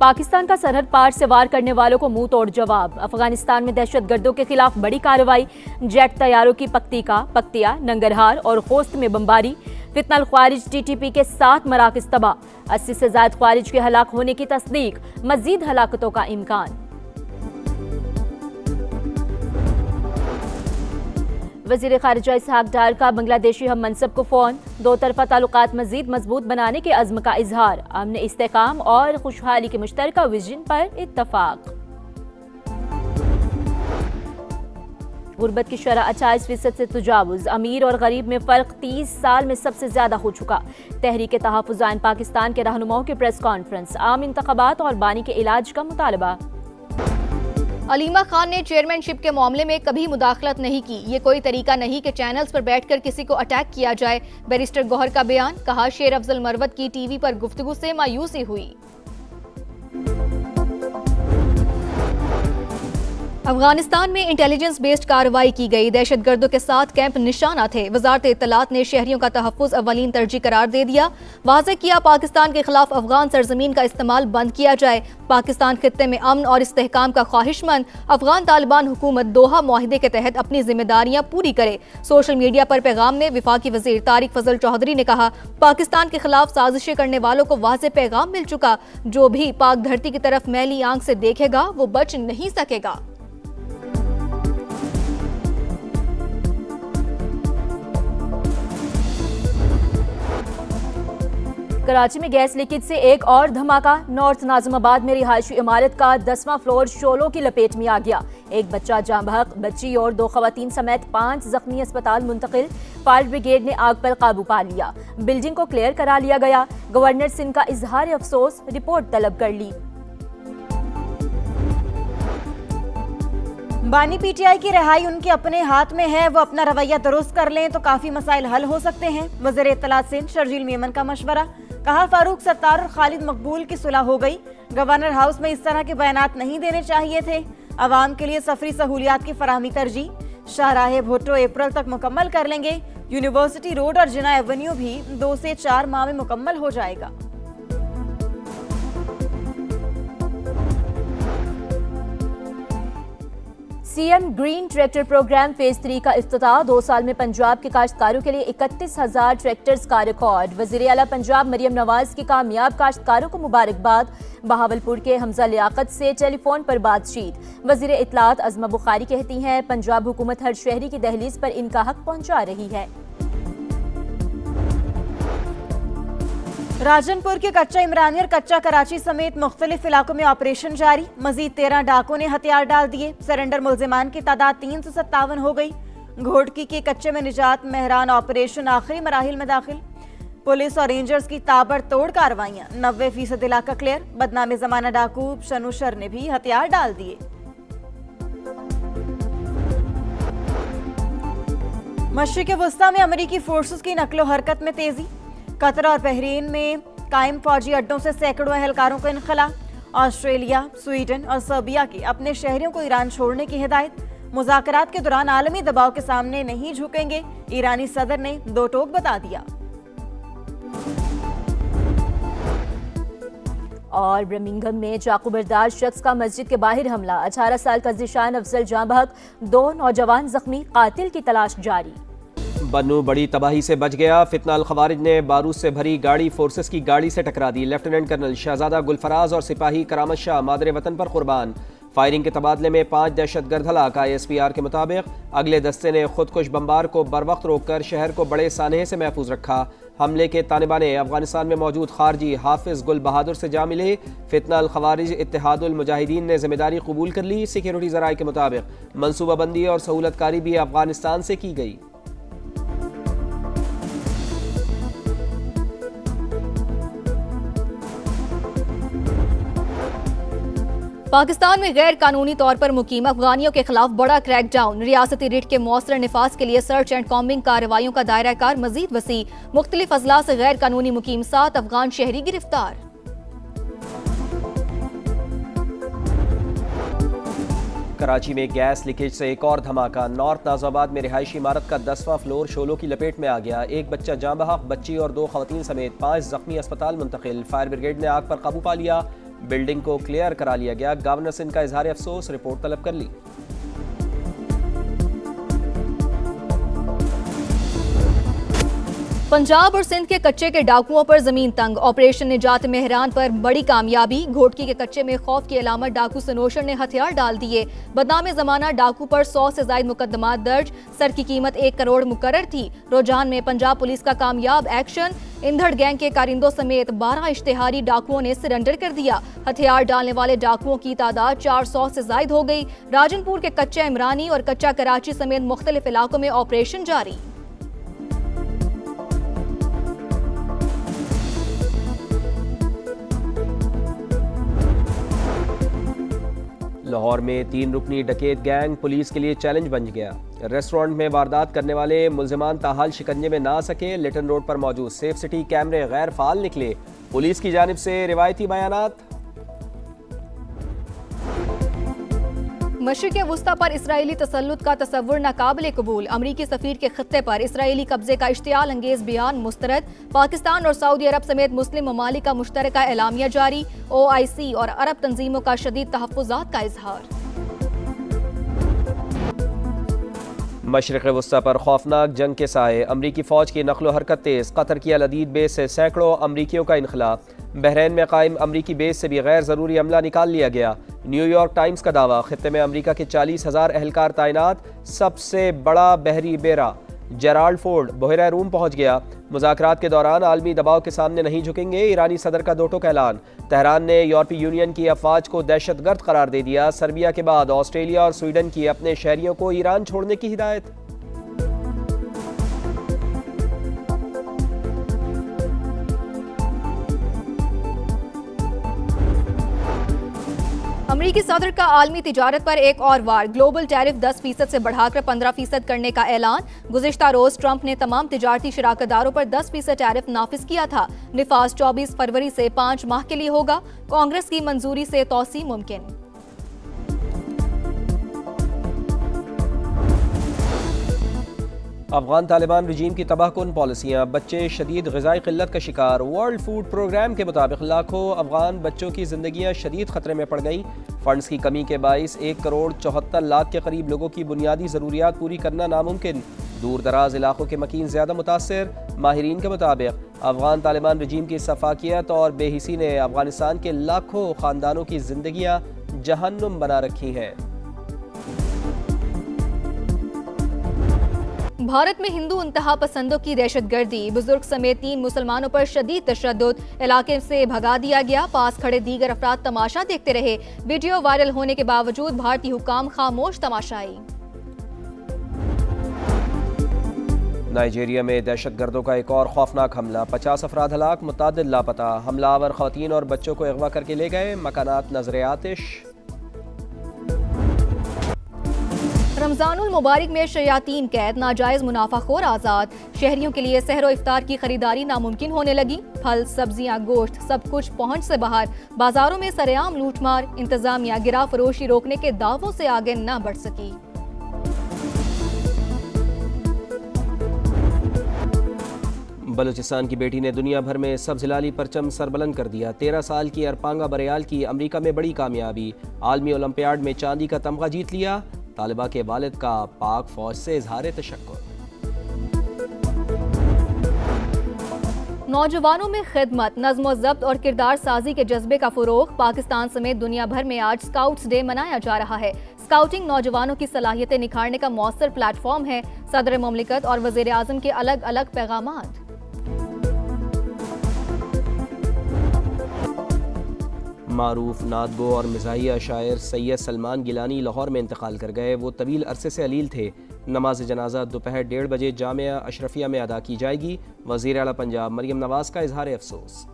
पाकिस्तान का सरहद पार से वार करने वालों को मुंह तोड़ जवाब। अफगानिस्तान में दहशतगर्दों के खिलाफ बड़ी कार्रवाई। जेट तैयारों की पक्तिया, नंगरहार और खोस्त में बमबारी। फितनल ख्वारिज टीटीपी के 7 मराकज़ तबाह। 80 से ज्यादा ख्वारिज के हलाक होने की तस्दीक। मजीद हलाकतों का इम्कान। वज़ीर ख़ारिजा इसहाक डार का बांग्लादेशी हम मनसब को फ़ोन। दो तरफ़ा ताल्लुकात मज़ीद मजबूत बनाने के अज़्म का इजहार। अमन, इस्तेहकाम और खुशहाली के मुश्तरका विजन पर इत्तफ़ाक़। गुर्बत की शरह 28% से तजावुज़। अमीर और गरीब में फ़र्क 30 साल में सबसे ज़्यादा हो चुका। तहरीक तहफ़्फ़ुज़ आइन पाकिस्तान के रहनुमाओं की प्रेस कॉन्फ्रेंस। आम इंतख़ाबात और बानी के इलाज का मुतालबा। अलीमा खान ने चेयरमैनशिप के मामले में कभी मुदाखलत नहीं की। ये कोई तरीका नहीं कि चैनल्स पर बैठकर किसी को अटैक किया जाए। बैरिस्टर गौहर का बयान। कहा, शेर अफजल मरवत की टीवी पर गुफ्तगू से मायूसी हुई। अफगानिस्तान में इंटेलिजेंस बेस्ड कार्रवाई की गई। दहशतगर्दों के 7 कैंप निशाना थे। वजारत इत्तलात ने शहरियों का तहफ़्फ़ुज़ अव्वलीन तरजीह करार दे दिया। वाज़ेह किया, पाकिस्तान के खिलाफ अफगान सरजमीन का इस्तेमाल बंद किया जाए। पाकिस्तान खित्ते में अमन और इस्तेहकाम का ख्वाहिशमंद। अफगान तालिबान हुकूमत दोहा मुआहिदे के तहत अपनी जिम्मेदारियां पूरी करे। सोशल मीडिया पर पैगाम में वफाकी वज़ीर तारिक फजल चौधरी ने कहा, पाकिस्तान के खिलाफ साजिशें करने वालों को वाज़ेह पैगाम मिल चुका। जो भी पाक धरती की तरफ मैली आंख से देखेगा वो बच नहीं सकेगा। कराची में गैस लीकेज से एक और धमाका। नॉर्थ नाज़िमाबाद में रिहायशी इमारत का 10वां फ्लोर शोलों की लपेट में आ गया। एक बच्चा जाँ बहक, बच्ची और 2 खवातीन समेत 5 जख्मी अस्पताल मुंतकिल। फायर ब्रिगेड ने आग पर काबू पा लिया। बिल्डिंग को क्लियर करा लिया गया। गवर्नर सिंध का इजहार अफसोस। रिपोर्ट तलब कर ली। बानी पीटीआई की रिहाई उनके अपने हाथ में है। वो अपना रवैया दुरुस्त कर लें तो काफी मसाइल हल हो सकते हैं। वज़ीर इत्तलात सिंध शर्जील मेमन का मशवरा। कहा, फारूक सत्तार और खालिद मकबूल की सुलह हो गई। गवर्नर हाउस में इस तरह के बयानात नहीं देने चाहिए थे। अवाम के लिए सफरी सहूलियात की फराहमी तरजीह। शाहराह भुट्टो अप्रैल तक मुकम्मल कर लेंगे। यूनिवर्सिटी रोड और जिना एवेन्यू भी 2 से 4 माह में मुकम्मल हो जाएगा। CM green tractor programme phase 3 का इफ्तिताह। 2 साल में पंजाब के काश्तकारों के लिए 31,000 ट्रैक्टर्स का रिकॉर्ड। वज़ीर आला पंजाब मरियम नवाज की कामयाब काश्तकारों को मुबारकबाद। बहावलपुर के हमजा लियाकत से टेलीफोन पर बातचीत। वज़ीर इत्तलात अज़मा बुखारी कहती हैं, पंजाब हुकूमत हर शहरी की दहलीज पर इनका हक पहुंचा रही है। राजनपुर के कच्चा इमरानी और कच्चा कराची समेत मुख्तलिफ इलाकों में ऑपरेशन जारी। मजीद 13 डाकुओं ने हथियार डाल दिए। सरेंडर मुल्जिमान की तादाद 357 हो गई। घोड़की के कच्चे में निजात मेहरान ऑपरेशन आखिरी मराहिल में दाखिल। पुलिस और रेंजर्स की ताबड़तोड़ कार्रवाइयां। 90% इलाका क्लियर। बदनामी जमाना डाकू शनुशर ने भी हथियार डाल दिए। मशरिक़ वस्ता में अमरीकी फोर्सेस की नकलो हरकत में तेजी। कतर और बहरीन में कायम फौजी अड्डों से सैकड़ों एहलकारों को इनखला। ऑस्ट्रेलिया, स्वीडन और सर्बिया के अपने शहरियों को ईरान छोड़ने की हिदायत। मुज़ाकरात के दौरान आलमी दबाव के सामने नहीं झुकेंगे, ईरानी सदर ने 2 टोक बता दिया। और बर्मिंघम में चाकू बरदार शख्स का मस्जिद के बाहर हमला। 18 साल का ज़िशान अफजल जाँ बहक, 2 नौजवान जख्मी। कातिल की तलाश जारी। बन्नू बड़ी तबाही से बच गया। फितनाल खवारिज ने बारूद से भरी गाड़ी फोर्सेस की गाड़ी से टकरा दी। लेफ्टिनेंट कर्नल शहजादा गुलफराज और सिपाही करामत शाह मादरे वतन पर कुर्बान। फायरिंग के तबादले में 5 दहशतगर्द हलाक। ISPR के मुताबिक अगले दस्ते ने खुदकुश बमबार को बर वक्त रोककर शहर को बड़े सानहे से महफूज रखा। हमले के तालिबान अफगानिस्तान में मौजूद खारजी हाफिज गुल बहादुर से जा मिले। फितनाल खवारिज इत्तेहादुल मुजाहिदीन ने जिम्मेदारी कबूल कर ली। सिक्योरिटी ज़राए के मुताबिक मनसूबाबंदी और सहूलतकारी भी अफगानिस्तान से की गई। पाकिस्तान में गैर कानूनी तौर पर मुकीम अफगानियों के खिलाफ बड़ा क्रैकडाउन। रियासती रिट के मौसर निफाज के लिए सर्च एंड कॉम्बिंग कार्रवाइयों का दायरा कार मजीद वसी। मुख्तलिफ अजला से गैर कानूनी मुकीम 7 अफगान शहरी गिरफ्तार। कराची में गैस लीकेज से एक और धमाका। नॉर्थ नाज़िमाबाद में रिहायशी इमारत का 10वां फ्लोर शोलों की लपेट में आ गया। एक बच्चा जाँ बहक, बच्ची और 2 खवातीन समेत 5 जख्मी अस्पताल मुंतकिल। फायर ब्रिगेड ने आग पर काबू पा लिया। बिल्डिंग को क्लियर करा लिया गया। गवर्नर सिंध का इजहार अफसोस, रिपोर्ट तलब कर ली। पंजाब और सिंध के कच्चे के डाकुओं पर जमीन तंग। ऑपरेशन निजात मेहरान पर बड़ी कामयाबी। घोटकी के कच्चे में खौफ की अलामत डाकू सनोशर ने हथियार डाल दिए। बदनाम जमाना डाकू पर 100 से ज्यादा मुकदमात दर्ज। सर की कीमत 1 करोड़ मुकर्रर थी। रुझान में पंजाब पुलिस का कामयाब एक्शन। इंधड़ गैंग के कारिंदों समेत 12 इश्तेहारी डाकुओं ने सरेंडर कर दिया। हथियार डालने वाले डाकुओं की तादाद 400 से ज्यादा हो गई। राजनपुर के कच्चा इमरानी और कच्चा कराची समेत मुख्तलिफ इलाकों में ऑपरेशन जारी। लाहौर में 3 रुकनी डकैत गैंग पुलिस के लिए चैलेंज बन गया। रेस्टोरेंट में वारदात करने वाले मुल्जिमान ताहाल शिकंजे में ना सके। लिटन रोड पर मौजूद सेफ सिटी कैमरे गैर फाल निकले। पुलिस की जानिब से रिवायती बयानात। मशरिक़ वुस्ता पर इसराइली तसल्लुत का तसव्वुर नाकाबिले कबूल। अमरीकी सफीर के खत्ते पर इसराइली कब्जे का इश्तियाल अंगेज बयान मुस्तरद। पाकिस्तान और सऊदी अरब समेत मुस्लिम ममालिक का मुश्तरका एलामिया जारी। OIC और अरब तंजीमों का शदीद तहफ़्फ़ुज़ात का इजहार। मशरिक़ वुस्ता पर खौफनाक जंग के साए। अमरीकी फ़ौज की नक़्ल व हरकत तेज़। कतर की अल अदीद बेस से सैकड़ों अमरीकियों का इनखला। बहरीन में कायम अमरीकी बेस से भी गैर ज़रूरी अमला निकाल लिया गया। न्यूयॉर्क टाइम्स का दावा, खित्ते में अमरीका के 40,000 एहलकार तैनात। सबसे बड़ा बहरी बेरा जेराल्ड फोर्ड बहरा रूम पहुंच गया। मुज़ाकरात के दौरान आलमी दबाव के सामने नहीं झुकेंगे। ईरानी सदर का दो टोक ऐलान। तेहरान ने यूरोपीय यूनियन की अफवाज को दहशतगर्द करार दे दिया। सर्बिया के बाद ऑस्ट्रेलिया और स्वीडन की अपने शहरियों को ईरान छोड़ने की हिदायत। अमरीकी सदर का आलमी तिजारत पर एक और वार। ग्लोबल टैरिफ 10% से बढ़ाकर 15% करने का ऐलान। गुज़िश्ता रोज ट्रंप ने तमाम तिजारती शराकतदारों पर 10% टैरिफ नाफिज किया था। निफाज 24 फरवरी से 5 माह के लिए होगा। कांग्रेस की मंजूरी से तौसी मुमकिन। अफगान तालिबान रजीम की तबाहकुन पॉलिसियाँ। बच्चे शदीद ग़िज़ाई क़िल्लत का शिकार। वर्ल्ड फूड प्रोग्राम के मुताबिक लाखों अफगान बच्चों की ज़िंदगियाँ शदीद ख़तरे में पड़ गईं। फ़ंड्स की कमी के बाइस 1 करोड़ 74 लाख के करीब लोगों की बुनियादी ज़रूरियात पूरी करना नामुमकिन। दूर दराज इलाकों के मकीन ज़्यादा मुतासर। माहिरीन के मुताबिक अफगान तालिबान रजीम की सफाकियत और बेहिसी ने अफगानिस्तान के लाखों ख़ानदानों की ज़िंदगियाँ जहन्नुम बना रखी हैं। भारत में हिंदू इंतहा पसंदों की दहशतगर्दी। बुजुर्ग समेत 3 मुसलमानों पर शदीद तशद्दुद। इलाके से भगा दिया गया। पास खड़े दीगर अफराद तमाशा देखते रहे। वीडियो वायरल होने के बावजूद भारतीय हुकाम खामोश तमाशाई। नाइजीरिया में दहशतगर्दों का एक और खौफनाक हमला। 50 अफराद हलाक, मुतअद्दिद लापता। हमलावर खवातीन और बच्चों को अगवा करके ले गए। मकानात नजर आतिश। रमजानुल मुबारक में शयातीन कैद, नाजायज मुनाफाखोर आज़ाद। शहरियों के लिए सहरो इफ्तार की खरीदारी नामुमकिन होने लगी। फल, सब्जियां, गोश्त सब कुछ पहुंच से बाहर। बाजारों में सरेआम लूटमार। इंतजामिया गिरा फरोशी रोकने के दावों से आगे न बढ़ सकी। बलूचिस्तान की बेटी ने दुनिया भर में सब्ज़ हिलाली परचम सरबलंद कर दिया। 13 साल की अरपांगा बरियाल की अमेरिका में बड़ी कामयाबी। आलमी ओलंपियाड में चांदी का तमगा जीत लिया। तालिबा के वालिद का पाक फौज से इजहार तशक्कुर। नौजवानों में खिदमत, नज़्म ज़ब्त और किरदार साजी के जज्बे का फ़रोग़। पाकिस्तान समेत दुनिया भर में आज स्काउट्स डे मनाया जा रहा है। स्काउटिंग नौजवानों की सलाहियतें निखारने का मौसर प्लेटफॉर्म है। सदर मुमलिकत और वज़ीर आज़म के अलग अलग पैगामात। मारूफ नादगो और मिज़ाहिया शायर सैयद सलमान गिलानी लाहौर में इंतकाल कर गए। वो तवील अरसे से अलील थे। नमाज जनाजा दोपहर 1:30 बजे जामिया अशरफिया में अदा की जाएगी। वज़ीर आला पंजाब मरियम नवाज़ का इजहार अफसोस।